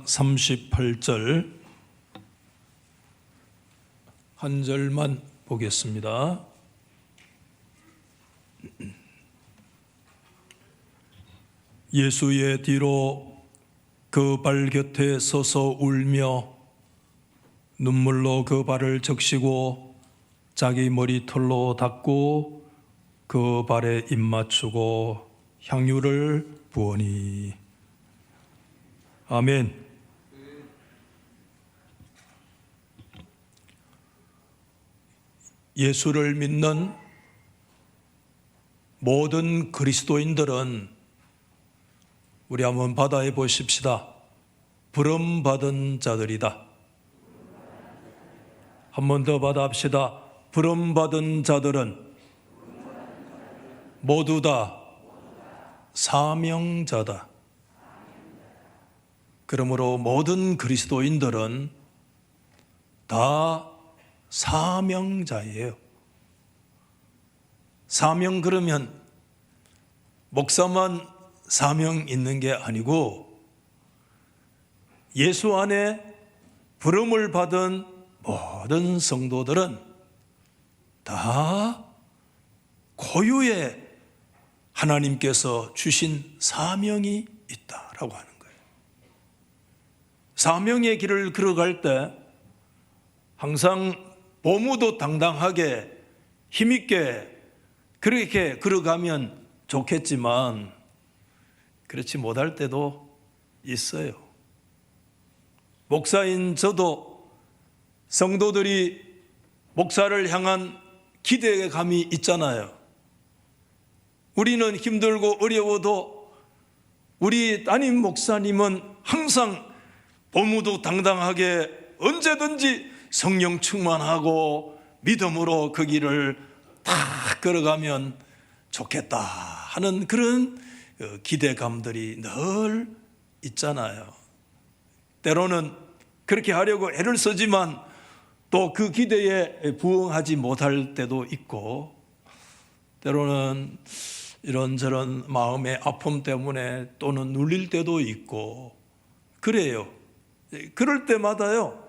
38절 한 절만 보겠습니다. 예수의 뒤로 그 발 곁에 서서 울며 눈물로 그 발을 적시고 자기 머리털로 닦고 그 발에 입 맞추고 향유를 부으니. 아멘. 예수를 믿는 모든 그리스도인들은 우리 한번 받아해 보십시다. 부름받은 자들이다. 한 번 더 받아합시다. 부름받은 자들은 모두 다 사명자다. 그러므로 모든 그리스도인들은 다 사명자예요. 사명 그러면 목사만 사명 있는 게 아니고 예수 안에 부름을 받은 모든 성도들은 다 고유의 하나님께서 주신 사명이 있다라고 하는 거예요. 사명의 길을 걸어갈 때 항상 보무도 당당하게 힘있게 그렇게 걸어가면 좋겠지만 그렇지 못할 때도 있어요. 목사인 저도 성도들이 목사를 향한 기대감이 있잖아요. 우리는 힘들고 어려워도 우리 담임 목사님은 항상 보무도 당당하게 언제든지 성령 충만하고 믿음으로 그 길을 다 걸어가면 좋겠다 하는 그런 기대감들이 늘 있잖아요. 때로는 그렇게 하려고 애를 쓰지만 또 그 기대에 부응하지 못할 때도 있고, 때로는 이런저런 마음의 아픔 때문에 또는 눌릴 때도 있고 그래요. 그럴 때마다요,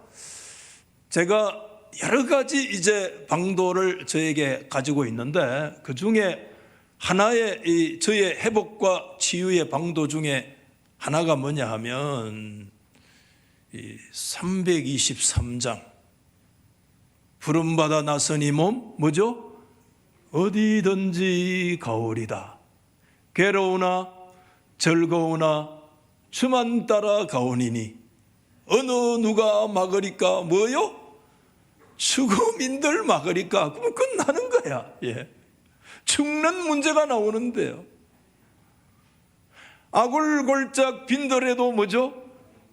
제가 여러 가지 이제 방도를 저에게 가지고 있는데 그 중에 하나의 저의 회복과 치유의 방도 중에 하나가 뭐냐 하면 323장 부름받아 나서니 몸 뭐죠? 어디든지 가오리다. 괴로우나 즐거우나 주만 따라 가오니니 어느 누가 막으리까? 뭐요? 죽음인들 막으리까? 그러면 끝나는 거야. 예. 죽는 문제가 나오는데요. 아굴골짝 빈들에도 뭐죠?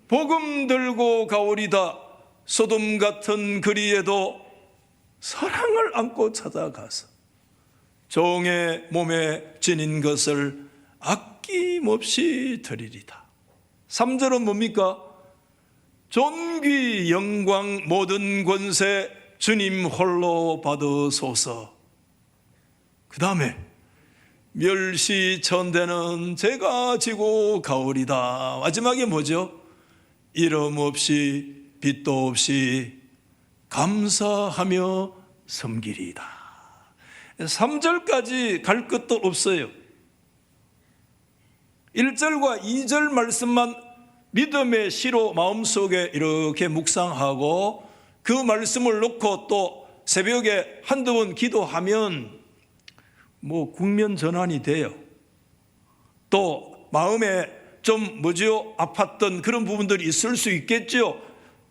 복음 들고 가오리다. 소돔 같은 거리에도 사랑을 안고 찾아가서 종의 몸에 지닌 것을 아낌없이 드리리다. 3절은 뭡니까? 존귀 영광 모든 권세 주님 홀로 받으소서. 그 다음에 멸시천대는 제가 지고 가오리다. 마지막에 뭐죠? 이름 없이 빛도 없이 감사하며 섬기리다. 3절까지 갈 것도 없어요. 1절과 2절 말씀만 믿음의 시로 마음속에 이렇게 묵상하고 그 말씀을 놓고 또 새벽에 한두 번 기도하면 뭐 국면 전환이 돼요. 또 마음에 좀 아팠던 그런 부분들이 있을 수 있겠죠.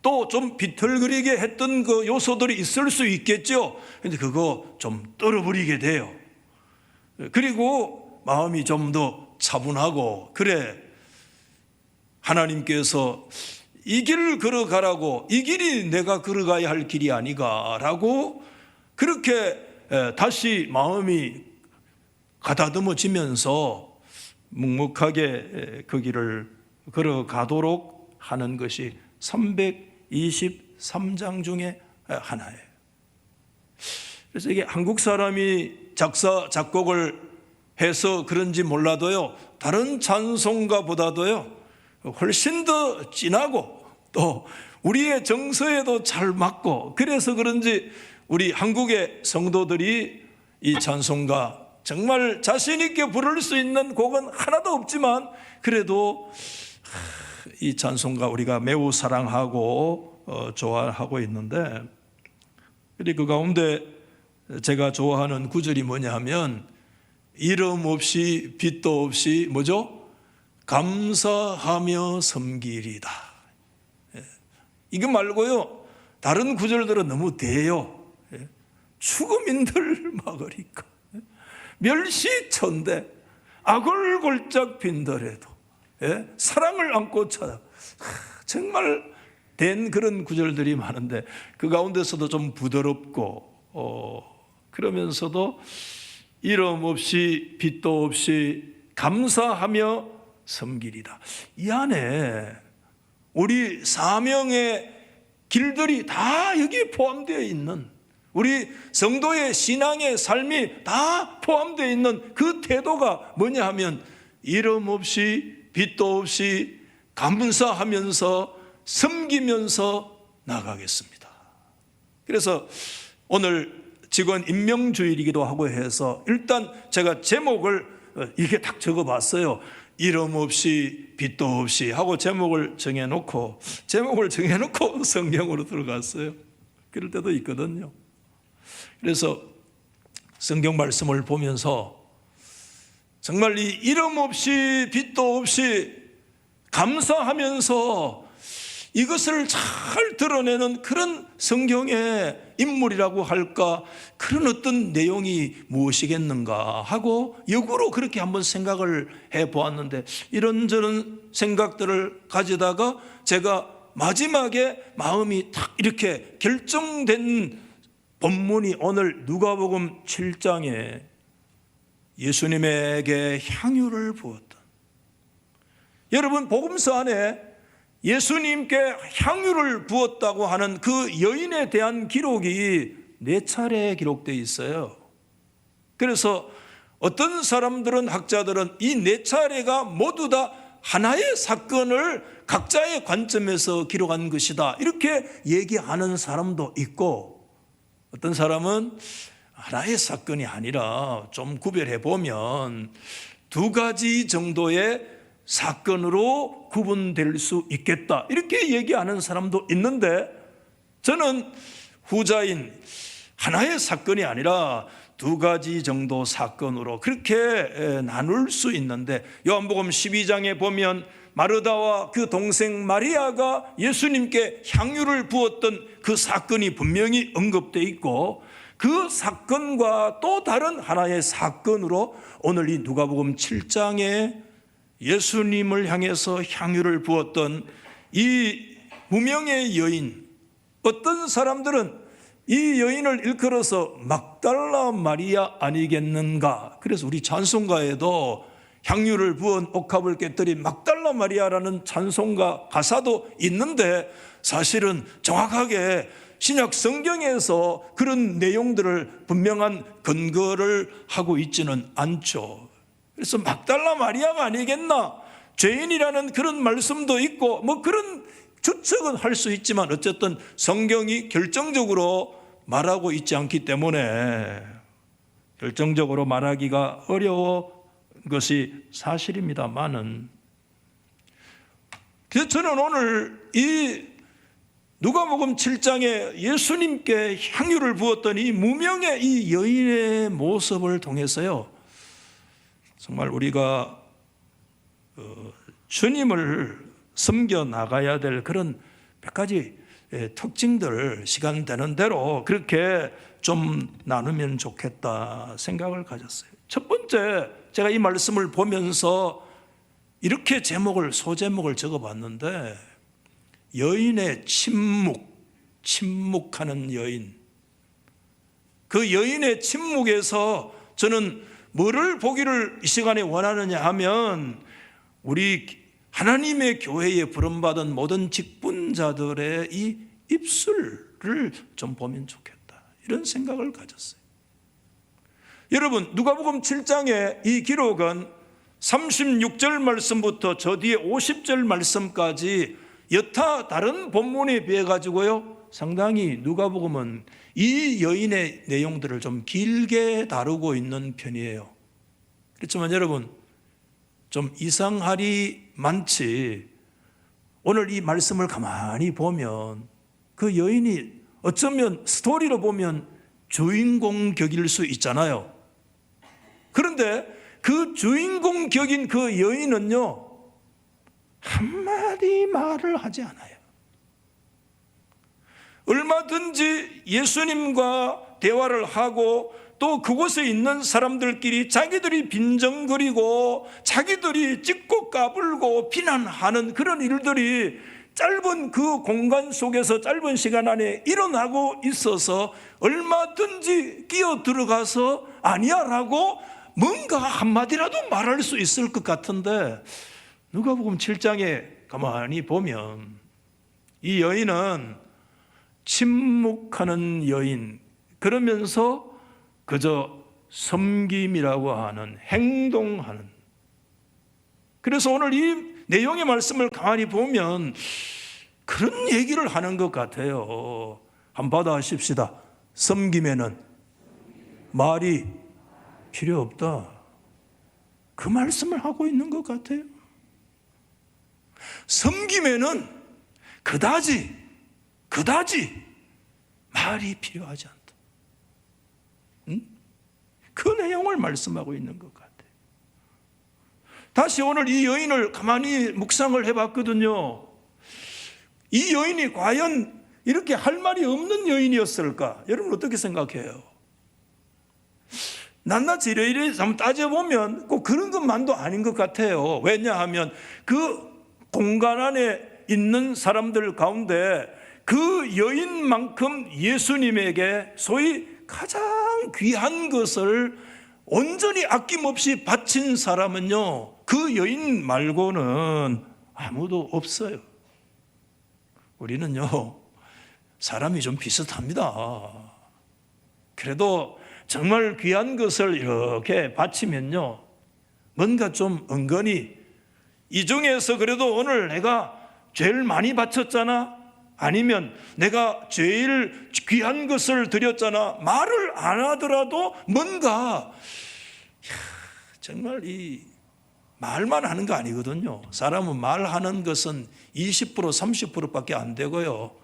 또 좀 비틀거리게 했던 그 요소들이 있을 수 있겠죠. 근데 그거 좀 떨어버리게 돼요. 그리고 마음이 좀 더 차분하고, 그래 하나님께서 이 길을 걸어가라고, 이 길이 내가 걸어가야 할 길이 아니가라고 그렇게 다시 마음이 가다듬어지면서 묵묵하게 그 길을 걸어가도록 하는 것이 323장 중에 하나예요. 그래서 이게 한국 사람이 작사 작곡을 해서 그런지 몰라도요, 다른 찬송가보다도요 훨씬 더 진하고 또 우리의 정서에도 잘 맞고, 그래서 그런지 우리 한국의 성도들이 이 찬송가 정말 자신 있게 부를 수 있는 곡은 하나도 없지만 그래도 이 찬송가 우리가 매우 사랑하고 좋아하고 있는데, 그 가운데 제가 좋아하는 구절이 뭐냐 하면 이름 없이 빛도 없이 뭐죠? 감사하며 섬기리다. 이거 말고요 다른 구절들은 너무 대요. 죽음인들 막으리까, 멸시천대, 악을 골짝 빈더라도 사랑을 안고 찾아. 정말 된 그런 구절들이 많은데 그 가운데서도 좀 부드럽고 그러면서도 이름 없이 빛도 없이 감사하며 섬기리다. 이 안에 우리 사명의 길들이 다 여기에 포함되어 있는, 우리 성도의 신앙의 삶이 다 포함되어 있는 그 태도가 뭐냐 하면 이름 없이 빛도 없이 감사하면서 섬기면서 나가겠습니다. 그래서 오늘 직원 임명주일이기도 하고 해서 일단 제가 제목을 이렇게 딱 적어봤어요. 이름 없이 빛도 없이 하고 제목을 정해놓고 성경으로 들어갔어요. 그럴 때도 있거든요. 그래서 성경 말씀을 보면서 정말 이 이름 없이 빛도 없이 감사하면서 이것을 잘 드러내는 그런 성경의 인물이라고 할까, 그런 어떤 내용이 무엇이겠는가 하고 역으로 그렇게 한번 생각을 해보았는데, 이런저런 생각들을 가지다가 제가 마지막에 마음이 딱 이렇게 결정된 본문이 오늘 누가복음 7장에 예수님에게 향유를 부었던, 여러분 복음서 안에 예수님께 향유를 부었다고 하는 그 여인에 대한 기록이 4차례 기록되어 있어요. 그래서 어떤 사람들은, 학자들은 이 4차례가 모두 다 하나의 사건을 각자의 관점에서 기록한 것이다 이렇게 얘기하는 사람도 있고, 어떤 사람은 하나의 사건이 아니라 좀 구별해 보면 2가지 정도의 사건으로 구분될 수 있겠다 이렇게 얘기하는 사람도 있는데, 저는 후자인 하나의 사건이 아니라 2가지 정도 사건으로 그렇게 나눌 수 있는데, 요한복음 12장에 보면 마르다와 그 동생 마리아가 예수님께 향유를 부었던 그 사건이 분명히 언급되어 있고, 그 사건과 또 다른 하나의 사건으로 오늘 이 누가복음 7장에 예수님을 향해서 향유를 부었던 이 무명의 여인, 어떤 사람들은 이 여인을 일컬어서 막달라 마리아 아니겠는가. 그래서 우리 찬송가에도 향유를 부은 옥합을 깨뜨린 막달라 마리아라는 찬송가 가사도 있는데, 사실은 정확하게 신약 성경에서 그런 내용들을 분명한 근거를 하고 있지는 않죠. 그래서 막달라 마리아가 아니겠나, 죄인이라는 그런 말씀도 있고 뭐 그런 추측은 할 수 있지만 어쨌든 성경이 결정적으로 말하고 있지 않기 때문에 결정적으로 말하기가 어려운 것이 사실입니다만은, 그래서 저는 오늘 이 누가복음 7장에 예수님께 향유를 부었던 이 무명의 이 여인의 모습을 통해서요, 정말 우리가 주님을 섬겨 나가야 될 그런 몇 가지 특징들 시간 되는 대로 그렇게 좀 나누면 좋겠다 생각을 가졌어요. 첫 번째, 제가 이 말씀을 보면서 이렇게 소제목을 적어봤는데, 여인의 침묵하는 여인. 그 여인의 침묵에서 저는 뭐를 보기를 이 시간에 원하느냐 하면, 우리 하나님의 교회에 부름받은 모든 직분자들의 이 입술을 좀 보면 좋겠다 이런 생각을 가졌어요. 여러분 누가복음 7장의 이 기록은 36절 말씀부터 저 뒤에 50절 말씀까지 여타 다른 본문에 비해 가지고요, 상당히 누가복음은 이 여인의 내용들을 좀 길게 다루고 있는 편이에요. 그렇지만 여러분, 좀 이상할이 많지, 오늘 이 말씀을 가만히 보면 그 여인이 어쩌면 스토리로 보면 주인공 격일 수 있잖아요. 그런데 그 주인공 격인 그 여인은요, 한마디 말을 하지 않아요. 얼마든지 예수님과 대화를 하고 또 그곳에 있는 사람들끼리 자기들이 빈정거리고 자기들이 찍고 까불고 비난하는 그런 일들이 짧은 그 공간 속에서 짧은 시간 안에 일어나고 있어서 얼마든지 끼어 들어가서 아니야 라고 뭔가 한마디라도 말할 수 있을 것 같은데, 누가복음 7장에 가만히 보면 이 여인은 침묵하는 여인, 그러면서 그저 섬김이라고 하는, 행동하는. 그래서 오늘 이 내용의 말씀을 가만히 보면 그런 얘기를 하는 것 같아요. 한번 받아하십시다. 섬김에는 말이 필요 없다. 그 말씀을 하고 있는 것 같아요. 섬김에는 그다지 말이 필요하지 않다. 그 내용을 말씀하고 있는 것 같아요. 다시 오늘 이 여인을 가만히 묵상을 해봤거든요. 이 여인이 과연 이렇게 할 말이 없는 여인이었을까? 여러분 어떻게 생각해요? 낱낱이 이래 한번 따져보면 꼭 그런 것만도 아닌 것 같아요. 왜냐하면 그 공간 안에 있는 사람들 가운데 그 여인만큼 예수님에게 소위 가장 귀한 것을 온전히 아낌없이 바친 사람은요, 그 여인 말고는 아무도 없어요. 우리는요, 사람이 좀 비슷합니다. 그래도 정말 귀한 것을 이렇게 바치면요, 뭔가 좀 은근히 이 중에서 그래도 오늘 내가 제일 많이 바쳤잖아, 아니면 내가 제일 귀한 것을 드렸잖아, 말을 안 하더라도 뭔가 정말 이 말만 하는 거 아니거든요. 사람은 말하는 것은 20% 30%밖에 안 되고요,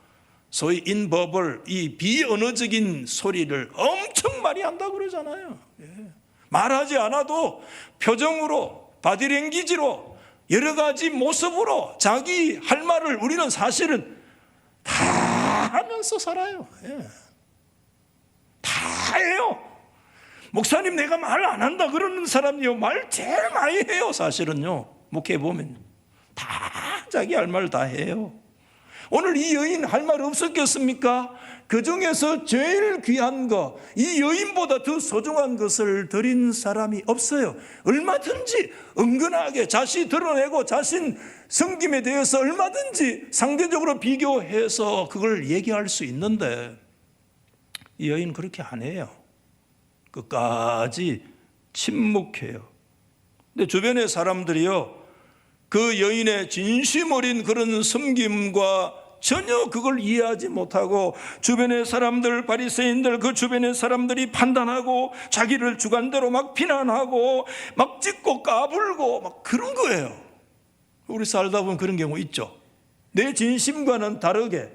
소위 인버벌, 이 비언어적인 소리를 엄청 많이 한다고 그러잖아요. 말하지 않아도 표정으로, 바디랭귀지로, 여러 가지 모습으로 자기 할 말을 우리는 사실은 다 하면서 살아요. 다 해요. 목사님 내가 말 안 한다 그러는 사람이요, 말 제일 많이 해요. 사실은요, 목회 보면 다 자기 할 말 다 해요. 오늘 이 여인 할 말 없었겠습니까? 그 중에서 제일 귀한 거, 이 여인보다 더 소중한 것을 드린 사람이 없어요. 얼마든지 은근하게 자신 드러내고 자신 섬김에 대해서 얼마든지 상대적으로 비교해서 그걸 얘기할 수 있는데, 이 여인 그렇게 안 해요. 끝까지 침묵해요. 근데 주변의 사람들이요, 그 여인의 진심 어린 그런 섬김과 전혀 그걸 이해하지 못하고, 주변의 사람들, 바리새인들, 그 주변의 사람들이 판단하고 자기를 주관대로 막 비난하고 막 찢고 까불고 막 그런 거예요. 우리 살다 보면 그런 경우 있죠. 내 진심과는 다르게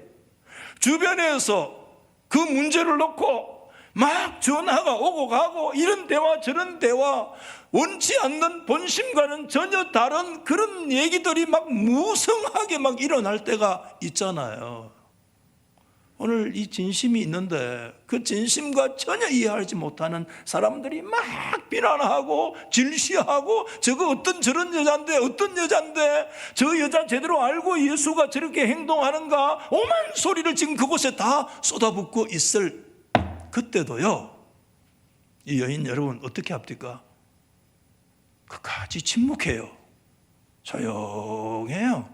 주변에서 그 문제를 놓고 막 전화가 오고 가고, 이런 대화 저런 대화, 원치 않는 본심과는 전혀 다른 그런 얘기들이 막 무성하게 막 일어날 때가 있잖아요. 오늘 이 진심이 있는데 그 진심과 전혀 이해하지 못하는 사람들이 막 비난하고 질시하고, 저거 어떤 저런 여잔데, 어떤 여잔데 저 여자 제대로 알고 예수가 저렇게 행동하는가, 오만 소리를 지금 그곳에 다 쏟아붓고 있을 그때도요, 이 여인 여러분 어떻게 합니까? 끝까지 침묵해요. 조용해요.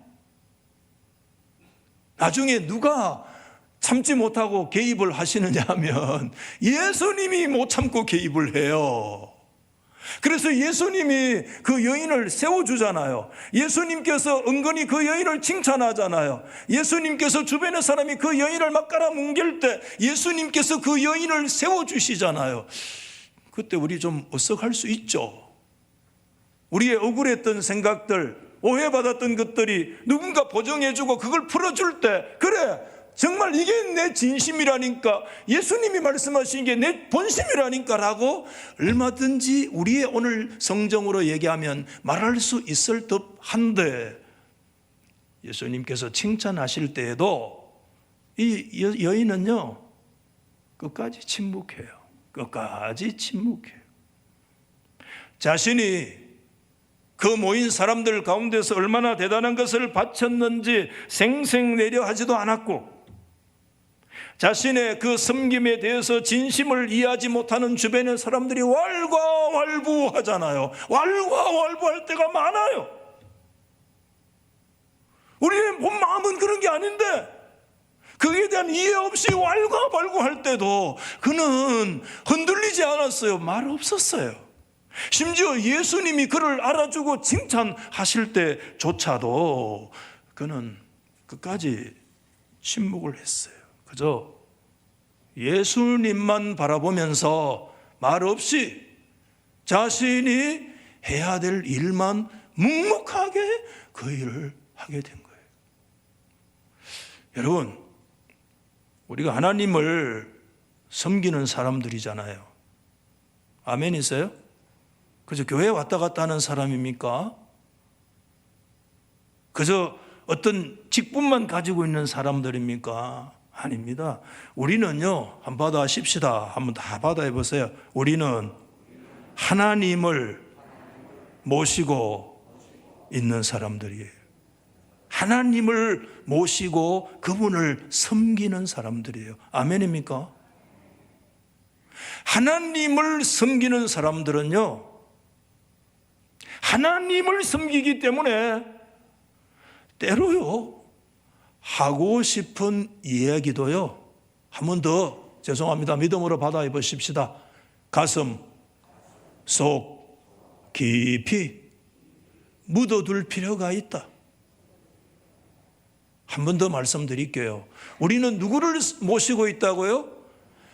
나중에 누가 참지 못하고 개입을 하시느냐 하면 예수님이 못 참고 개입을 해요. 그래서 예수님이 그 여인을 세워주잖아요. 예수님께서 은근히 그 여인을 칭찬하잖아요. 예수님께서 주변의 사람이 그 여인을 막 깔아뭉갤 때 예수님께서 그 여인을 세워주시잖아요. 그때 우리 좀 어석할 수 있죠. 우리의 억울했던 생각들, 오해받았던 것들이 누군가 보정해주고 그걸 풀어줄 때, 그래, 정말 이게 내 진심이라니까, 예수님이 말씀하신 게 내 본심이라니까 라고 얼마든지 우리의 오늘 성정으로 얘기하면 말할 수 있을 듯한데, 예수님께서 칭찬하실 때에도 이 여인은요 끝까지 침묵해요. 끝까지 침묵해요. 자신이 그 모인 사람들 가운데서 얼마나 대단한 것을 바쳤는지 생색내려 하지도 않았고, 자신의 그 섬김에 대해서 진심을 이해하지 못하는 주변의 사람들이 왈가왈부하잖아요. 왈가왈부할 때가 많아요. 우리의 본 마음은 그런 게 아닌데 거기에 대한 이해 없이 왈가왈부할 때도 그는 흔들리지 않았어요. 말 없었어요. 심지어 예수님이 그를 알아주고 칭찬하실 때조차도 그는 끝까지 침묵을 했어요. 그저 예수님만 바라보면서 말 없이 자신이 해야 될 일만 묵묵하게 그 일을 하게 된 거예요. 여러분, 우리가 하나님을 섬기는 사람들이잖아요. 아멘이세요? 그저 교회 왔다 갔다 하는 사람입니까? 그저 어떤 직분만 가지고 있는 사람들입니까? 아닙니다. 우리는요, 한번 받아십시다. 한번 다 받아해 보세요. 우리는 하나님을 모시고 있는 사람들이에요. 하나님을 모시고 그분을 섬기는 사람들이에요. 아멘입니까? 하나님을 섬기는 사람들은요, 하나님을 섬기기 때문에 때로요 하고 싶은 이야기도요 한 번 더 죄송합니다. 믿음으로 받아 보십시다. 가슴 속 깊이 묻어둘 필요가 있다. 한 번 더 말씀드릴게요. 우리는 누구를 모시고 있다고요?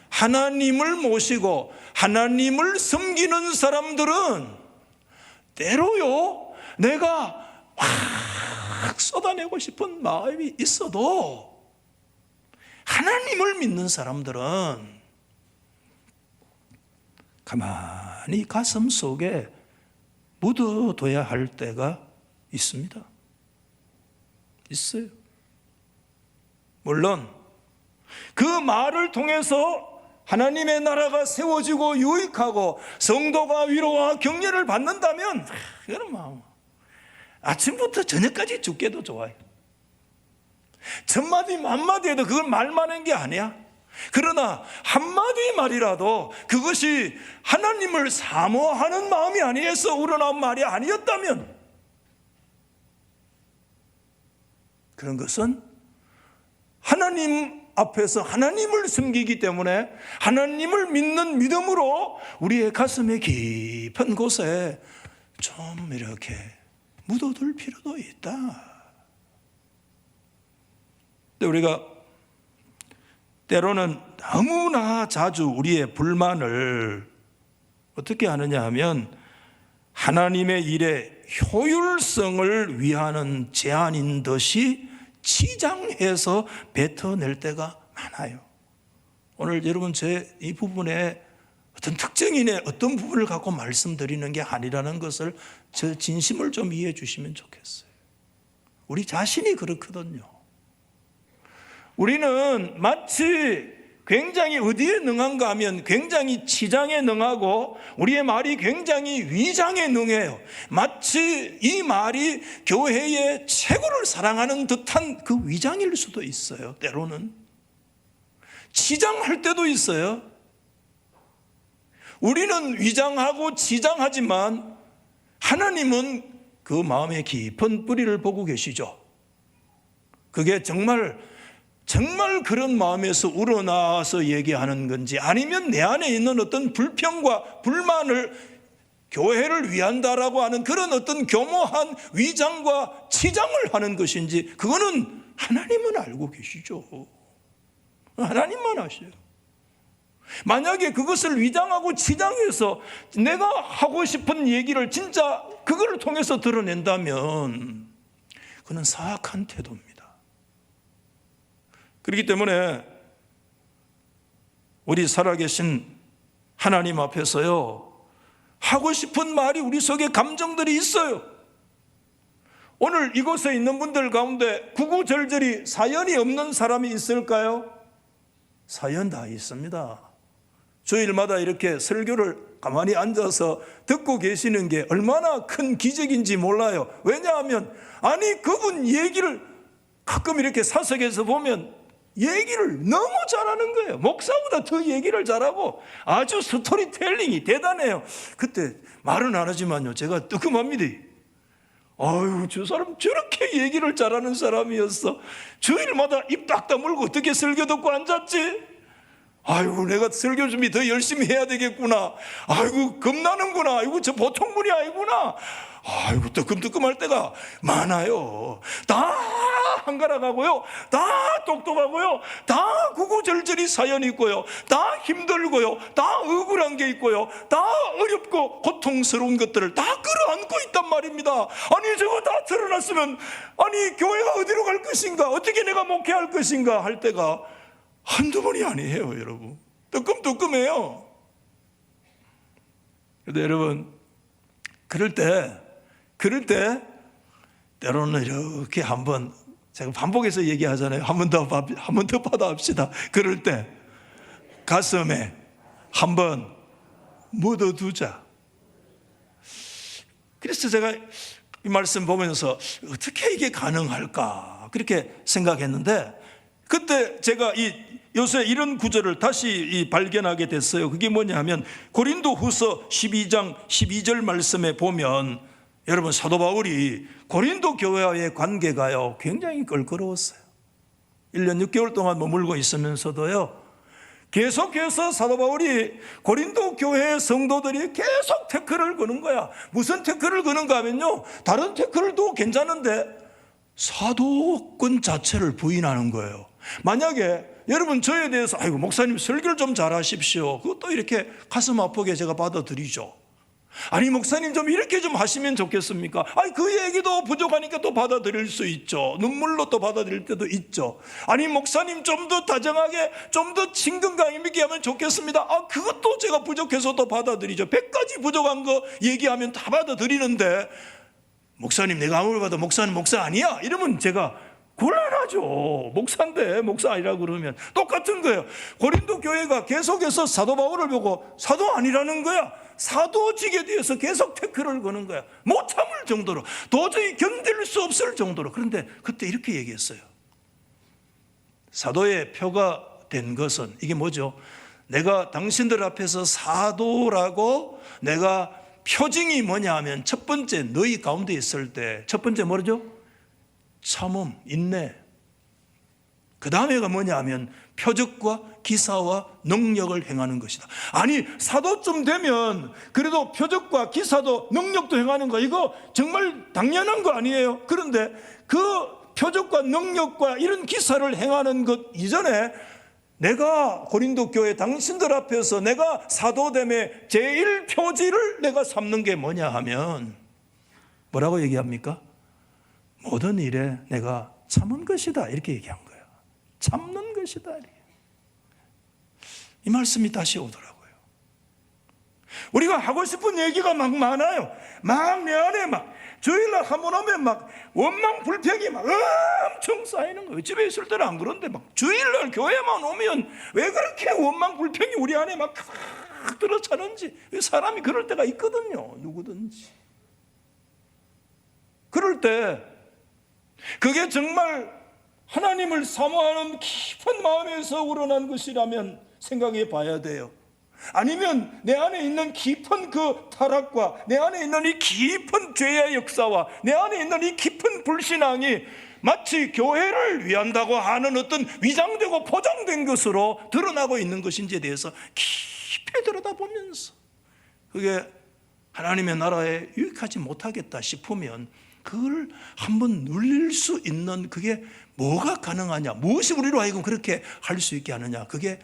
하나님을 모시고 하나님을 섬기는 사람들은 때로요 내가 확 쏟아내고 싶은 마음이 있어도 하나님을 믿는 사람들은 가만히 가슴 속에 묻어둬야 할 때가 있습니다. 있어요. 물론 그 말을 통해서 하나님의 나라가 세워지고 유익하고 성도가 위로와 격려를 받는다면 그런 마음 아침부터 저녁까지 죽게도 좋아요. 천마디 만마디 해도 그건 말 많은 게 아니야. 그러나 한마디 말이라도 그것이 하나님을 사모하는 마음이 아니어서 우러나온 말이 아니었다면 그런 것은 하나님 앞에서 하나님을 섬기기 때문에 하나님을 믿는 믿음으로 우리의 가슴의 깊은 곳에 좀 이렇게 묻어둘 필요도 있다. 근데 우리가 때로는 너무나 자주 우리의 불만을 어떻게 하느냐 하면 하나님의 일의 효율성을 위하는 제안인 듯이 치장해서 뱉어낼 때가 많아요. 오늘 여러분 제 이 부분에 어떤 특정인의 어떤 부분을 갖고 말씀드리는 게 아니라는 것을 제 진심을 좀 이해해 주시면 좋겠어요. 우리 자신이 그렇거든요. 우리는 마치 굉장히 어디에 능한가 하면 굉장히 치장에 능하고 우리의 말이 굉장히 위장에 능해요. 마치 이 말이 교회의 최고를 사랑하는 듯한 그 위장일 수도 있어요. 때로는 치장할 때도 있어요. 우리는 위장하고 치장하지만 하나님은 그 마음의 깊은 뿌리를 보고 계시죠. 그게 정말 그런 마음에서 우러나와서 얘기하는 건지 아니면 내 안에 있는 어떤 불평과 불만을 교회를 위한다라고 하는 그런 어떤 교모한 위장과 치장을 하는 것인지, 그거는 하나님은 알고 계시죠. 하나님만 아셔요. 만약에 그것을 위장하고 치장해서 내가 하고 싶은 얘기를 진짜 그걸 통해서 드러낸다면 그는 사악한 태도입니다. 그렇기 때문에 우리 살아계신 하나님 앞에서요, 하고 싶은 말이 우리 속에 감정들이 있어요. 오늘 이곳에 있는 분들 가운데 구구절절히 사연이 없는 사람이 있을까요? 사연 다 있습니다. 주일마다 이렇게 설교를 가만히 앉아서 듣고 계시는 게 얼마나 큰 기적인지 몰라요. 왜냐하면 아니 그분 얘기를 가끔 이렇게 사석에서 보면 얘기를 너무 잘하는 거예요. 목사보다 더 얘기를 잘하고 아주 스토리텔링이 대단해요. 그때 말은 안 하지만요, 제가 뜨끔합니다. 아유, 저 사람 저렇게 얘기를 잘하는 사람이었어. 주일마다 입 딱 다물고 어떻게 설교 듣고 앉았지? 아이고, 내가 설교 준비 더 열심히 해야 되겠구나. 아이고, 겁나는구나. 아이고, 저 보통 분이 아니구나. 아이고, 뜨끔뜨끔할 때가 많아요. 다 한가락하고요, 다 똑똑하고요, 다 구구절절히 사연이 있고요, 다 힘들고요, 다 억울한 게 있고요, 다 어렵고 고통스러운 것들을 다 끌어안고 있단 말입니다. 아니 저거 다 드러났으면 아니 교회가 어디로 갈 것인가, 어떻게 내가 목회할 것인가 할 때가 한두 번이 아니에요. 여러분, 뜨끔뜨끔해요. 그런데 여러분, 그럴 때 때로는 이렇게 한번, 제가 반복해서 얘기하잖아요. 한 번 더 받아합시다. 그럴 때 가슴에 한번 묻어두자. 그래서 제가 이 말씀 보면서 어떻게 이게 가능할까 그렇게 생각했는데, 그때 제가 요새 이런 구절을 다시 발견하게 됐어요. 그게 뭐냐 하면 고린도후서 12장 12절 말씀에 보면, 여러분, 사도 바울이 고린도 교회와의 관계가요 굉장히 껄끄러웠어요. 1년 6개월 동안 머물고 있으면서도요, 계속해서 사도 바울이 고린도 교회의 성도들이 계속 태클을 거는 거야. 무슨 태클을 거는가 하면요, 다른 태클도 괜찮은데 사도권 자체를 부인하는 거예요. 만약에 여러분 저에 대해서 아이고 목사님 설교를 좀 잘하십시오, 그것도 이렇게 가슴 아프게 제가 받아들이죠. 아니 목사님 좀 이렇게 좀 하시면 좋겠습니까? 아니 그 얘기도 부족하니까 또 받아들일 수 있죠. 눈물로 또 받아들일 때도 있죠. 아니 목사님 좀 더 다정하게, 좀 더 친근감 있게 하면 좋겠습니다. 아 그것도 제가 부족해서 또 받아들이죠. 100가지 부족한 거 얘기하면 다 받아들이는데, 목사님 내가 아무리 봐도 목사는 목사 아니야 이러면 제가 곤란하죠. 목사인데 목사 아니라고 그러면 똑같은 거예요. 고린도 교회가 계속해서 사도 바울을 보고 사도 아니라는 거야. 사도직에 대해서 계속 태클을 거는 거야. 못 참을 정도로, 도저히 견딜 수 없을 정도로. 그런데 그때 이렇게 얘기했어요. 사도의 표가 된 것은 이게 뭐죠? 내가 당신들 앞에서 사도라고 내가 표징이 뭐냐 하면, 첫 번째 너희 가운데 있을 때 첫 번째 뭐죠? 참음, 인내. 그 다음에가 뭐냐 하면 표적과 기사와 능력을 행하는 것이다. 아니 사도쯤 되면 그래도 표적과 기사도 능력도 행하는 거, 이거 정말 당연한 거 아니에요? 그런데 그 표적과 능력과 이런 기사를 행하는 것 이전에 내가 고린도 교회 당신들 앞에서 내가 사도됨의 제1표지를 내가 삼는 게 뭐냐 하면 뭐라고 얘기합니까? 모든 일에 내가 참은 것이다 이렇게 얘기한 거예요. 참는 것이다. 이 말씀이 다시 오더라고요. 우리가 하고 싶은 얘기가 막 많아요. 막 내 안에 막 주일날 한번 오면 막 원망 불평이 막 엄청 쌓이는 거예요. 집에 있을 때는 안 그런데 막 주일날 교회만 오면 왜 그렇게 원망 불평이 우리 안에 막 들어차는지. 사람이 그럴 때가 있거든요. 누구든지. 그럴 때 그게 정말 하나님을 사모하는 깊은 마음에서 우러난 것이라면 생각해 봐야 돼요. 아니면 내 안에 있는 깊은 그 타락과 내 안에 있는 이 깊은 죄의 역사와 내 안에 있는 이 깊은 불신앙이 마치 교회를 위한다고 하는 어떤 위장되고 포장된 것으로 드러나고 있는 것인지에 대해서 깊이 들여다보면서, 그게 하나님의 나라에 유익하지 못하겠다 싶으면 그걸 한번 눌릴 수 있는, 그게 뭐가 가능하냐, 무엇이 우리로 하여금 그렇게 할 수 있게 하느냐, 그게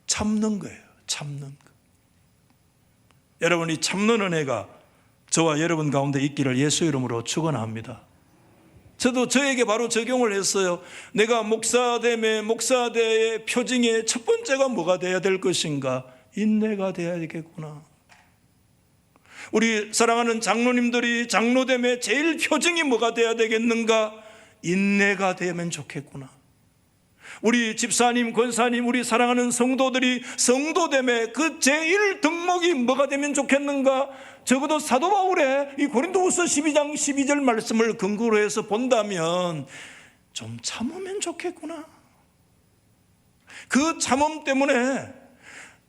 참는 거예요. 참는 거. 여러분이 참는 은혜가 저와 여러분 가운데 있기를 예수 이름으로 축원합니다. 저도 저에게 바로 적용을 했어요. 내가 목사대의 표징의 첫 번째가 뭐가 돼야 될 것인가? 인내가 돼야 되겠구나. 우리 사랑하는 장로님들이 장로됨의 제일 표징이 뭐가 돼야 되겠는가? 인내가 되면 좋겠구나. 우리 집사님, 권사님, 우리 사랑하는 성도들이 성도됨의 그 제일 덕목이 뭐가 되면 좋겠는가? 적어도 사도 바울의 이 고린도후서 12장 12절 말씀을 근거로 해서 본다면 좀 참으면 좋겠구나. 그 참음 때문에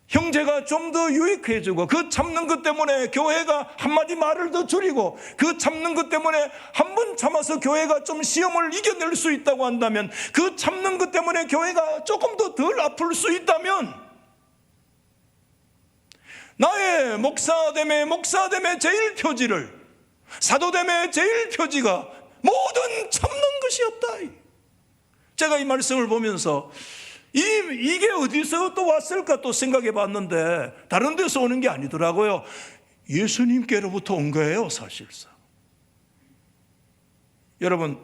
형제가 좀 더 유익해지고, 그 참는 것 때문에 교회가 한마디 말을 더 줄이고, 그 참는 것 때문에 한 번 참아서 교회가 좀 시험을 이겨낼 수 있다고 한다면, 그 참는 것 때문에 교회가 조금 더 덜 아플 수 있다면, 나의 목사됨의 제일 표지를, 사도됨의 제일 표지가 모든 참는 것이었다. 제가 이 말씀을 보면서 이게 어디서 또 왔을까 또 생각해 봤는데 다른 데서 오는 게 아니더라고요. 예수님께로부터 온 거예요, 사실상. 여러분,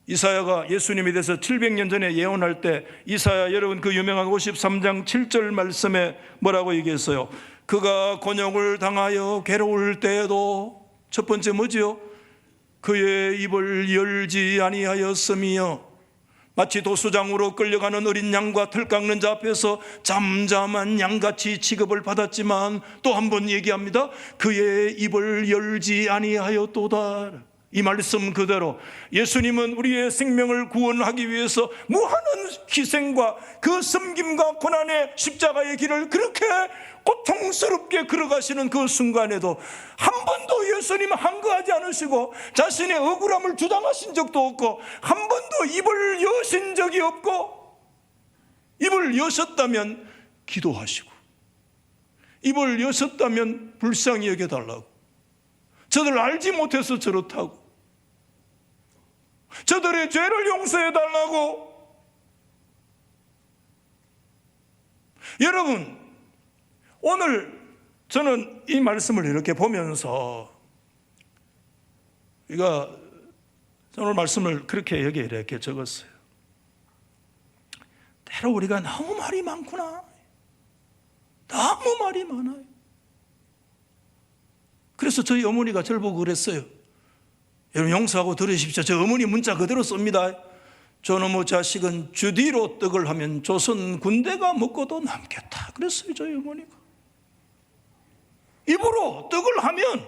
이사야가 예수님에 대해서 700년 전에 예언할 때, 이사야 여러분 그 유명한 53장 7절 말씀에 뭐라고 얘기했어요? 그가 곤욕을 당하여 괴로울 때에도, 첫 번째 뭐지요? 그의 입을 열지 아니하였으며 마치 도수장으로 끌려가는 어린 양과 털 깎는 자 앞에서 잠잠한 양같이 취급을 받았지만, 또 한 번 얘기합니다. 그의 입을 열지 아니하였도다. 이 말씀 그대로 예수님은 우리의 생명을 구원하기 위해서 무한한 희생과 그 섬김과 고난의 십자가의 길을 그렇게 고통스럽게 걸어가시는 그 순간에도 한 번도 예수님 항거하지 않으시고 자신의 억울함을 주장하신 적도 없고, 한 번도 입을 여신 적이 없고, 입을 여셨다면 기도하시고, 입을 여셨다면 불쌍히 여겨달라고, 저들 알지 못해서 저렇다고, 저들의 죄를 용서해달라고. 여러분, 오늘 저는 이 말씀을 이렇게 보면서, 오늘 말씀을 그렇게 여기에 이렇게 적었어요. 때로 우리가 너무 말이 많구나. 너무 말이 많아요. 그래서 저희 어머니가 저를 보고 그랬어요. 여러분 용서하고 들으십시오. 저 어머니 문자 그대로 씁니다. 저놈의 자식은 주뒤로 떡을 하면 조선 군대가 먹고도 남겠다. 그랬어요, 저희 어머니가. 입으로 떡을 하면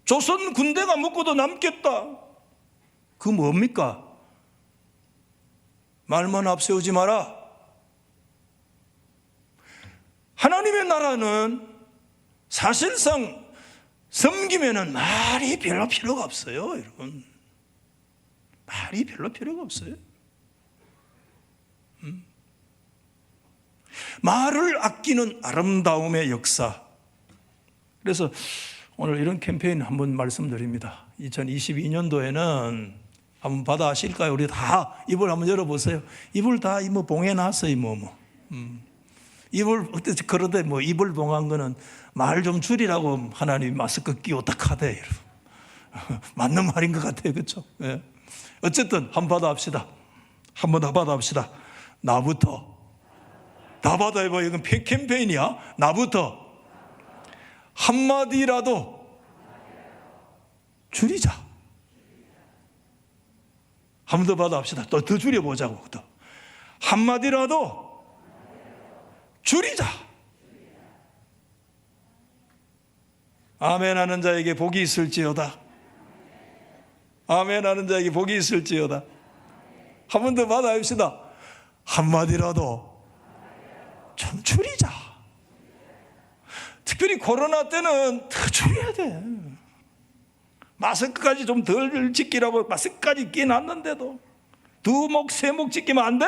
조선 군대가 먹고도 남겠다. 그 뭡니까? 말만 앞세우지 마라. 하나님의 나라는 사실상 섬기면은 말이 별로 필요가 없어요, 여러분. 말이 별로 필요가 없어요. 말을 아끼는 아름다움의 역사. 그래서 오늘 이런 캠페인 한번 말씀드립니다. 2022년도에는 한번 받아 하실까요? 우리 다 입을 한번 열어보세요. 입을 다 봉해 놨어요, 입을 어때 그러대 입을 봉한 거는 말 좀 줄이라고 하나님이 마스크 끼웠다 카대. 맞는 말인 것 같아요, 그렇죠? 예. 어쨌든 한번 받아 합시다. 한번 더 받아 합시다. 나부터 다 받아야 봐. 이건 캠페인이야. 나부터 한마디라도 줄이자. 한 번 더 받아 합시다. 또 더 줄여보자고. 또 한마디라도 줄이자. 아멘 하는 자에게 복이 있을지어다. 아멘 하는 자에게 복이 있을지어다. 한 번 더 받아 합시다. 한마디라도 좀 줄이자. 특별히 코로나 때는 더 줄여야 돼. 마스크까지 좀 덜 지키라고 마스크까지 끼놨는데도 2목 3목 지키면 안 돼.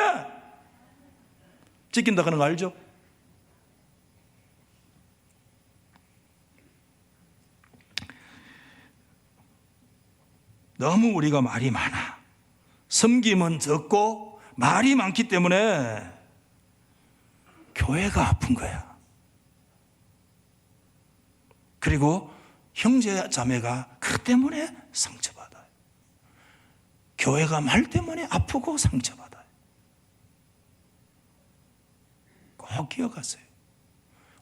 지킨다 그런 거 알죠? 너무 우리가 말이 많아. 섬김은 적고 말이 많기 때문에 교회가 아픈 거야. 그리고 형제 자매가 그 때문에 상처받아요. 교회가 말 때문에 아프고 상처받아요. 꼭 기억하세요.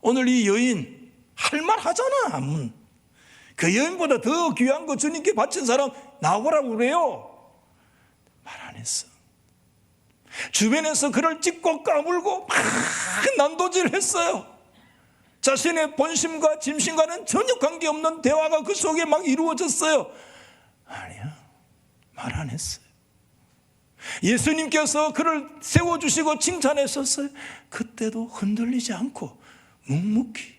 오늘 이 여인 할 말 하잖아. 그 여인보다 더 귀한 거 주님께 바친 사람 나오라고 그래요. 말 안 했어. 주변에서 그를 찝고 까불고 막 난도질 했어요. 자신의 본심과 진심과는 전혀 관계없는 대화가 그 속에 막 이루어졌어요. 아니야, 말 안 했어요. 예수님께서 그를 세워주시고 칭찬했었어요. 그때도 흔들리지 않고 묵묵히.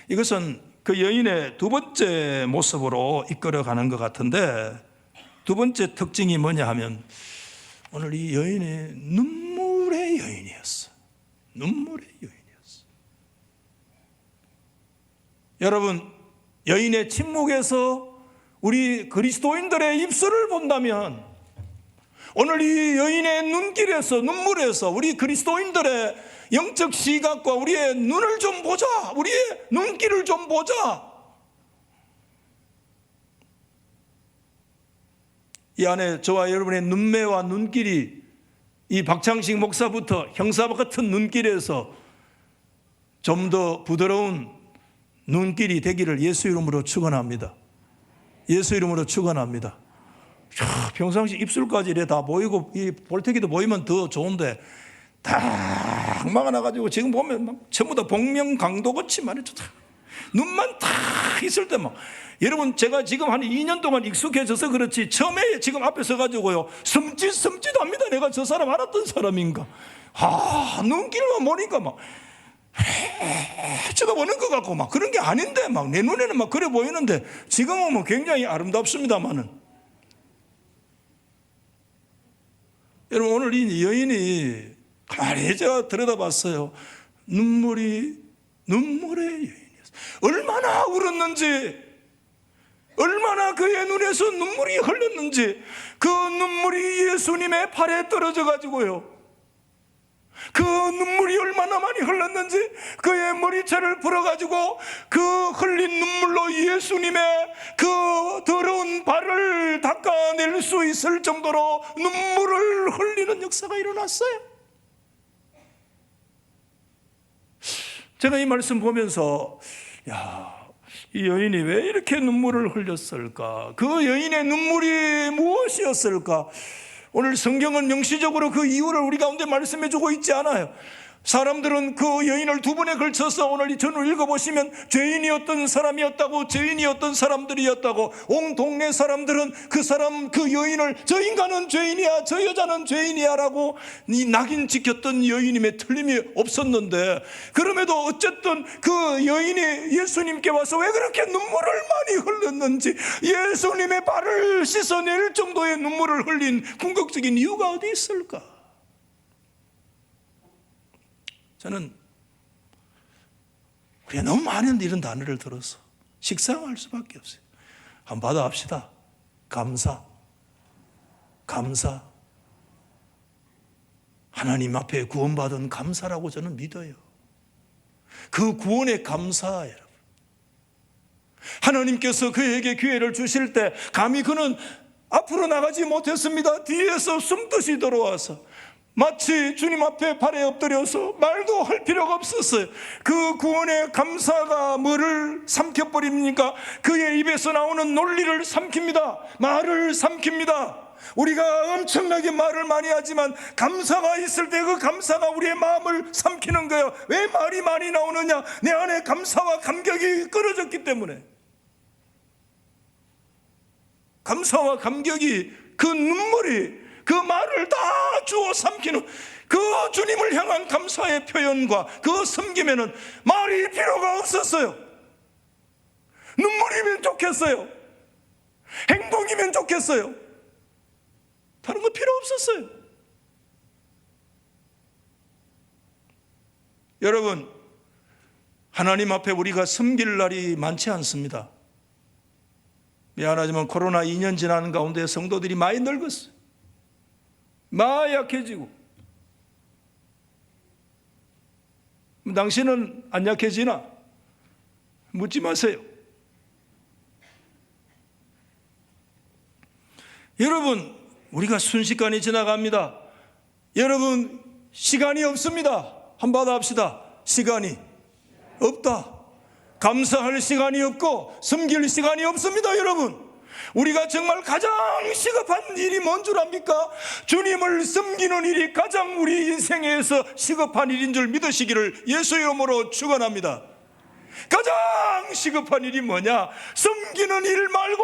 이것은 그 여인의 두 번째 모습으로 이끌어가는 것 같은데, 두 번째 특징이 뭐냐 하면 오늘 이 여인의 눈물의 여인이었어. 눈물의 여인이었어. 여러분, 여인의 침묵에서 우리 그리스도인들의 입술을 본다면 오늘 이 여인의 눈길에서, 눈물에서 우리 그리스도인들의 영적 시각과 우리의 눈을 좀 보자. 우리의 눈길을 좀 보자. 이 안에 저와 여러분의 눈매와 눈길이 이 박창식 목사부터 형사 같은 눈길에서 좀 더 부드러운 눈길이 되기를 예수 이름으로 축원합니다. 예수 이름으로 축원합니다. 평상시 입술까지 이래 다 보이고 이 볼태기도 보이면 더 좋은데 딱 막아놔가지고 지금 보면 막 전부 다 복명강도같이 말이죠. 눈만 딱 있을 때 막, 여러분 제가 지금 한 2년 동안 익숙해져서 그렇지 처음에 지금 앞에 서가지고요 섬찟합니다. 내가 저 사람 알았던 사람인가. 눈길만 보니까 막 쳐다보는 것 같고 막 그런 게 아닌데 막 내 눈에는 막 그래 보이는데 지금은 뭐 굉장히 아름답습니다만은. 여러분 오늘 이 여인이 가만히 제가 들여다봤어요. 눈물의 여인이었어요. 얼마나 울었는지, 얼마나 그의 눈에서 눈물이 흘렀는지, 그 눈물이 예수님의 팔에 떨어져 가지고요, 그 눈물이 얼마나 많이 흘렀는지 그의 머리채를 풀어가지고 그 흘린 눈물로 예수님의 그 더러운 발을 닦아낼 수 있을 정도로 눈물을 흘리는 역사가 일어났어요. 제가 이 말씀 보면서 이 여인이 왜 이렇게 눈물을 흘렸을까? 그 여인의 눈물이 무엇이었을까? 오늘 성경은 명시적으로 그 이유를 우리 가운데 말씀해 주고 있지 않아요. 사람들은 그 여인을 두 번에 걸쳐서 오늘 이 전을 읽어보시면 죄인이었던 사람이었다고, 죄인이었던 사람들이었다고, 온 동네 사람들은 그 여인을 저 인간은 죄인이야, 저 여자는 죄인이야 라고 이 낙인 찍혔던 여인임에 틀림이 없었는데, 그럼에도 어쨌든 그 여인이 예수님께 와서 왜 그렇게 눈물을 많이 흘렸는지, 예수님의 발을 씻어낼 정도의 눈물을 흘린 궁극적인 이유가 어디 있을까? 저는 우리가 너무 많은 이런 단어를 들어서 식상할 수밖에 없어요. 한번 받아합시다. 감사. 하나님 앞에 구원받은 감사라고 저는 믿어요. 그 구원의 감사, 여러분. 하나님께서 그에게 기회를 주실 때 감히 그는 앞으로 나가지 못했습니다. 뒤에서 숨듯이 들어와서 마치 주님 앞에 발에 엎드려서 말도 할 필요가 없었어요. 그 구원의 감사가 뭐를 삼켜버립니까? 그의 입에서 나오는 논리를 삼킵니다. 말을 삼킵니다. 우리가 엄청나게 말을 많이 하지만 감사가 있을 때 그 감사가 우리의 마음을 삼키는 거예요. 왜 말이 많이 나오느냐? 내 안에 감사와 감격이 끊어졌기 때문에. 감사와 감격이, 그 눈물이 그 말을 다 주워 삼키는 그 주님을 향한 감사의 표현과 그 섬김에는 말이 필요가 없었어요. 눈물이면 좋겠어요. 행동이면 좋겠어요. 다른 거 필요 없었어요. 여러분, 하나님 앞에 우리가 섬길 날이 많지 않습니다. 미안하지만 코로나 2년 지나는 가운데 성도들이 많이 늙었어요. 많이 약해지고. 당신은 안 약해지나? 묻지 마세요. 여러분, 우리가 순식간에 지나갑니다. 여러분, 시간이 없습니다. 한번 합시다. 시간이 없다. 감사할 시간이 없고 섬길 시간이 없습니다. 여러분, 우리가 정말 가장 시급한 일이 뭔 줄 압니까? 주님을 섬기는 일이 가장 우리 인생에서 시급한 일인 줄 믿으시기를 예수 이름으로 축원합니다. 가장 시급한 일이 뭐냐? 섬기는 일 말고,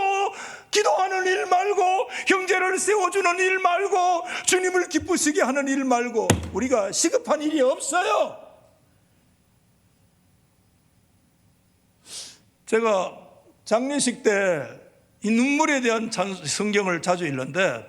기도하는 일 말고, 형제를 세워주는 일 말고, 주님을 기쁘시게 하는 일 말고 우리가 시급한 일이 없어요. 제가 장례식 때 이 눈물에 대한 성경을 자주 읽는데,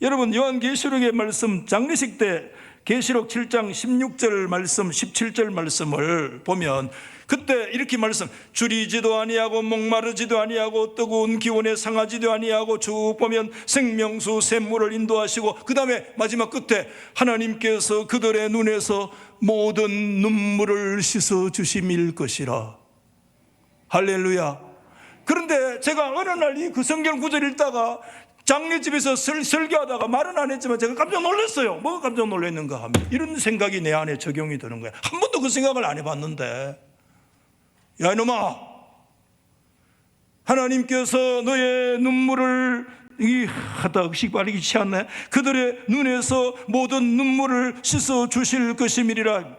여러분 요한계시록의 말씀, 장례식 때 계시록 7장 16절 말씀, 17절 말씀을 보면 그때 이렇게 말씀, 줄이지도 아니하고 목마르지도 아니하고 뜨거운 기온에 상하지도 아니하고 쭉 보면 생명수 샘물을 인도하시고, 그 다음에 마지막 끝에 하나님께서 그들의 눈에서 모든 눈물을 씻어 주심일 것이라. 할렐루야. 그런데 제가 어느 날 이 그 성경 구절 읽다가 장례집에서 설교하다가 말은 안 했지만 제가 깜짝 놀랐어요. 뭐가 깜짝 놀랐는가 하면 이런 생각이 내 안에 적용이 되는 거예요. 한 번도 그 생각을 안 해봤는데, 야 이놈아, 하나님께서 너의 눈물을 하다 의식 바르기 취했네. 그들의 눈에서 모든 눈물을 씻어 주실 것임이리라.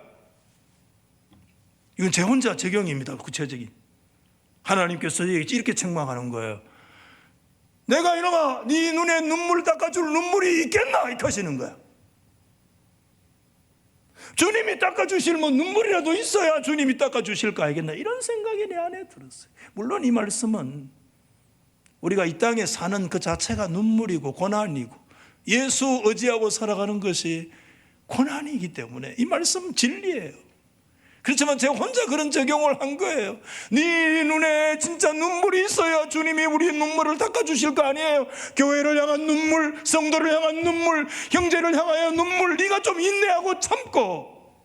이건 제 혼자 적용입니다. 구체적인. 하나님께서 이렇게 책망하는 거예요. 내가 이놈아 네 눈에 눈물 닦아줄 눈물이 있겠나? 이렇게 하시는 거야. 주님이 닦아주실면 눈물이라도 있어야 주님이 닦아주실 거 알겠나? 이런 생각이 내 안에 들었어요. 물론 이 말씀은 우리가 이 땅에 사는 그 자체가 눈물이고 고난이고 예수 의지하고 살아가는 것이 고난이기 때문에 이 말씀 진리예요. 그렇지만 제가 혼자 그런 적용을 한 거예요. 네 눈에 진짜 눈물이 있어야 주님이 우리 눈물을 닦아주실 거 아니에요. 교회를 향한 눈물, 성도를 향한 눈물, 형제를 향하여 눈물, 네가 좀 인내하고 참고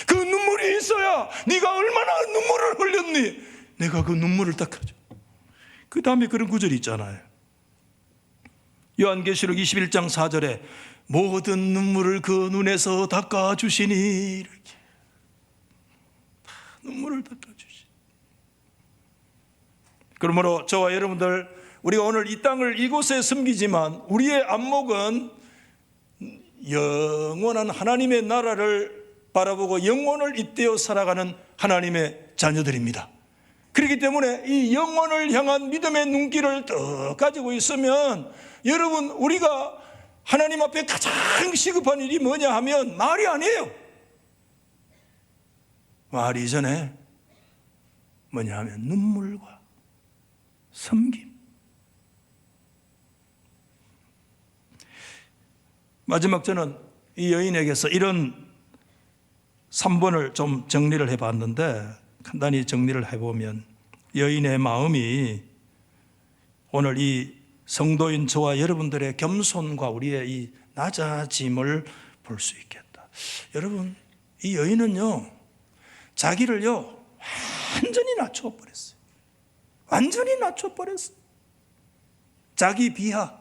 그 눈물이 있어야 네가 얼마나 눈물을 흘렸니? 내가 그 눈물을 닦아줘. 그 다음에 그런 구절이 있잖아요. 요한계시록 21장 4절에 모든 눈물을 그 눈에서 닦아주시니, 이렇게 눈물을 닦아주시. 그러므로 저와 여러분들, 우리가 오늘 이 땅을 이곳에 섬기지만 우리의 안목은 영원한 하나님의 나라를 바라보고 영원을 잇대어 살아가는 하나님의 자녀들입니다. 그렇기 때문에 이 영원을 향한 믿음의 눈길을 더 가지고 있으면, 여러분, 우리가 하나님 앞에 가장 시급한 일이 뭐냐 하면 말이 아니에요. 말 이전에 뭐냐 하면 눈물과 섬김. 마지막 저는 이 여인에게서 이런 3번을 좀 정리를 해봤는데, 간단히 정리를 해보면 여인의 마음이 오늘 이 성도인 저와 여러분들의 겸손과 우리의 이 낮아짐을 볼 수 있겠다. 여러분, 이 여인은요 자기를요 완전히 낮춰버렸어요. 완전히 낮춰버렸어요. 자기 비하.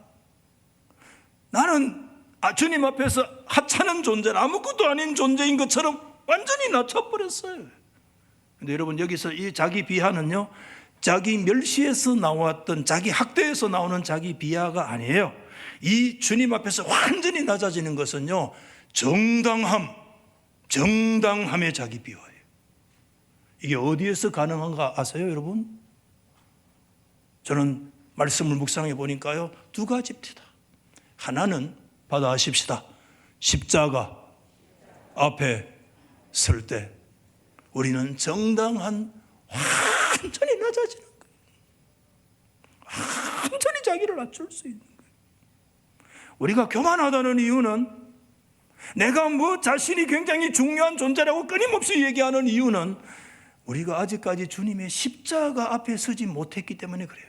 나는 주님 앞에서 하찮은 존재, 아무것도 아닌 존재인 것처럼 완전히 낮춰버렸어요. 근데 여러분, 여기서 이 자기 비하는요 자기 멸시에서 나왔던, 자기 학대에서 나오는 자기 비하가 아니에요. 이 주님 앞에서 완전히 낮아지는 것은요 정당함의 자기 비하예요. 이게 어디에서 가능한가 아세요, 여러분? 저는 말씀을 묵상해 보니까요 두 가지입니다. 하나는 받아 아십시다. 십자가 앞에 설 때 우리는 정당한 완전히 낮아지는 거예요. 완전히 자기를 낮출 수 있는 거예요. 우리가 교만하다는 이유는, 내가 자신이 굉장히 중요한 존재라고 끊임없이 얘기하는 이유는 우리가 아직까지 주님의 십자가 앞에 서지 못했기 때문에 그래요.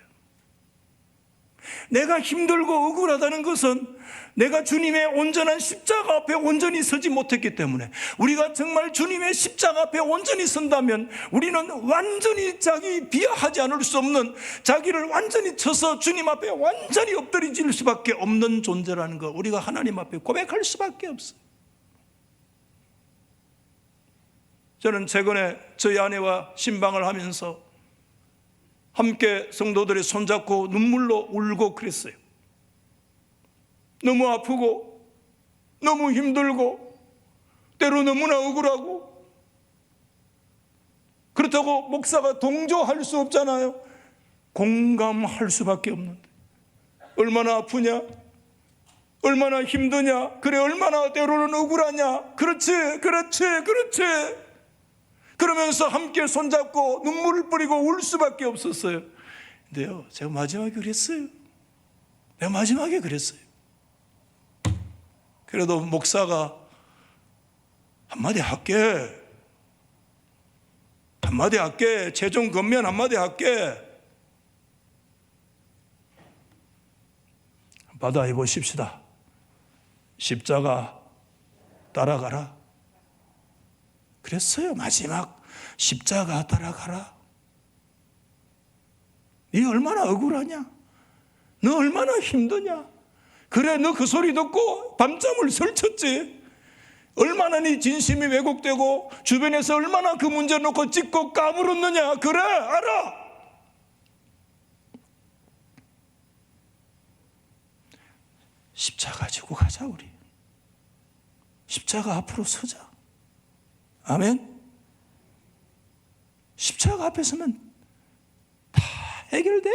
내가 힘들고 억울하다는 것은 내가 주님의 온전한 십자가 앞에 온전히 서지 못했기 때문에, 우리가 정말 주님의 십자가 앞에 온전히 선다면 우리는 완전히 자기 비하하지 않을 수 없는, 자기를 완전히 쳐서 주님 앞에 완전히 엎드려질 수밖에 없는 존재라는 거, 우리가 하나님 앞에 고백할 수밖에 없어요. 저는 최근에 저희 아내와 신방을 하면서 함께 성도들이 손잡고 눈물로 울고 그랬어요. 너무 아프고 너무 힘들고 때로 너무나 억울하고, 그렇다고 목사가 동조할 수 없잖아요. 공감할 수밖에 없는데, 얼마나 아프냐, 얼마나 힘드냐, 그래 얼마나 때로는 억울하냐, 그렇지 그러면서 함께 손잡고 눈물을 뿌리고 울 수밖에 없었어요. 근데요, 제가 마지막에 그랬어요. 내가 마지막에 그랬어요. 그래도 목사가 한마디 할게, 최종 건면 한마디 할게. 받아해 보십시다. 십자가 따라가라. 그랬어요. 마지막 십자가 따라가라. 네 얼마나 억울하냐, 너 얼마나 힘드냐, 그래 너 그 소리 듣고 밤잠을 설쳤지. 얼마나 네 진심이 왜곡되고 주변에서 얼마나 그 문제 놓고 찢고 까불었느냐. 그래 알아. 십자가 지고 가자. 우리 십자가 앞으로 서자. 아멘. 십자가 앞에 서면 다 해결돼.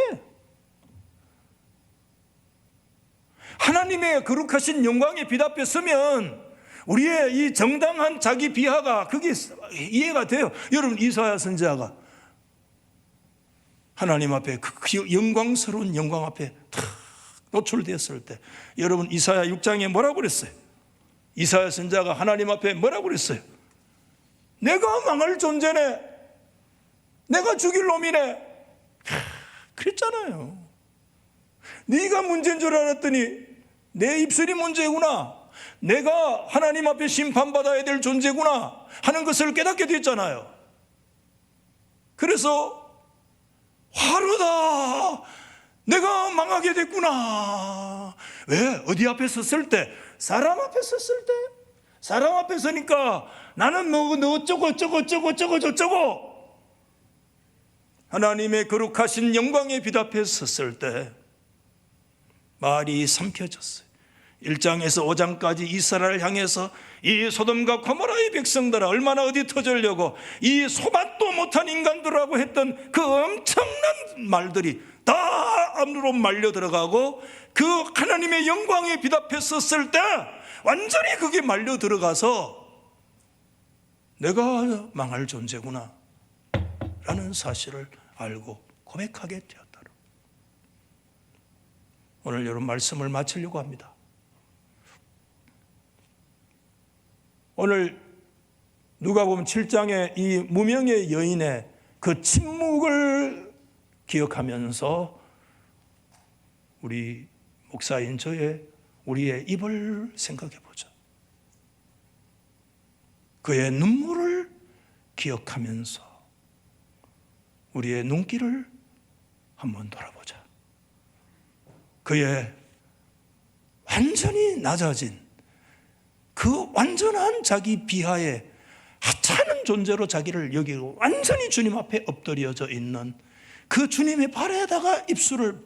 하나님의 거룩하신 영광의 빛 앞에 서면 우리의 이 정당한 자기 비하가 그게 이해가 돼요. 여러분, 이사야 선지자가 하나님 앞에 그 영광스러운 영광 앞에 탁 노출되었을 때, 여러분 이사야 6장에 뭐라고 그랬어요? 이사야 선지자가 하나님 앞에 뭐라고 그랬어요? 내가 망할 존재네, 내가 죽일 놈이네, 그랬잖아요. 네가 문제인 줄 알았더니 내 입술이 문제구나, 내가 하나님 앞에 심판받아야 될 존재구나 하는 것을 깨닫게 됐잖아요. 그래서 화로다, 내가 망하게 됐구나. 왜? 어디 앞에 섰을 때? 사람 앞에 섰을 때. 사람 앞에 서니까 나는 너 어쩌고 저쩌고. 하나님의 거룩하신 영광의 빛 앞에 섰을 때 말이 삼켜졌어요. 1장에서 5장까지 이스라엘을 향해서 이 소돔과 고모라의 백성들아, 얼마나 어디 터지려고 이 소맛도 못한 인간들하고 했던 그 엄청난 말들이 다 안으로 말려 들어가고, 그 하나님의 영광의 빛 앞에 섰을 때 완전히 그게 말려 들어가서 내가 망할 존재구나 라는 사실을 알고 고백하게 되었다. 오늘 여러분 말씀을 마치려고 합니다. 오늘 누가복음 7장의 이 무명의 여인의 그 침묵을 기억하면서 우리 목사인 우리의 입을 생각해 보자. 그의 눈물을 기억하면서 우리의 눈길을 한번 돌아보자. 그의 완전히 낮아진 그 완전한 자기 비하에 하찮은 존재로 자기를 여기고 완전히 주님 앞에 엎드려져 있는 그 주님의 발에다가 입술을,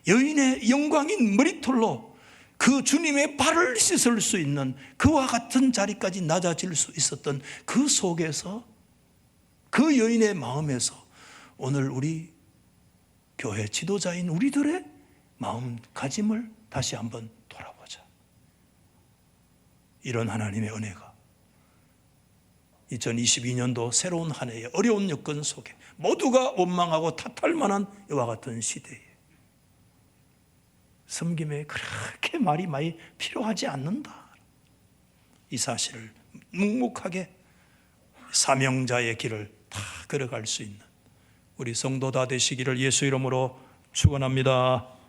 여인의 영광인 머리털로 그 주님의 발을 씻을 수 있는 그와 같은 자리까지 낮아질 수 있었던 그 속에서, 그 여인의 마음에서 오늘 우리 교회 지도자인 우리들의 마음가짐을 다시 한번 돌아보자. 이런 하나님의 은혜가 2022년도 새로운 한 해의 어려운 여건 속에 모두가 원망하고 탓할 만한 이와 같은 시대에 섬김에 그렇게 말이 많이 필요하지 않는다, 이 사실을 묵묵하게 사명자의 길을 다 걸어갈 수 있는 우리 성도 다 되시기를 예수 이름으로 축원합니다.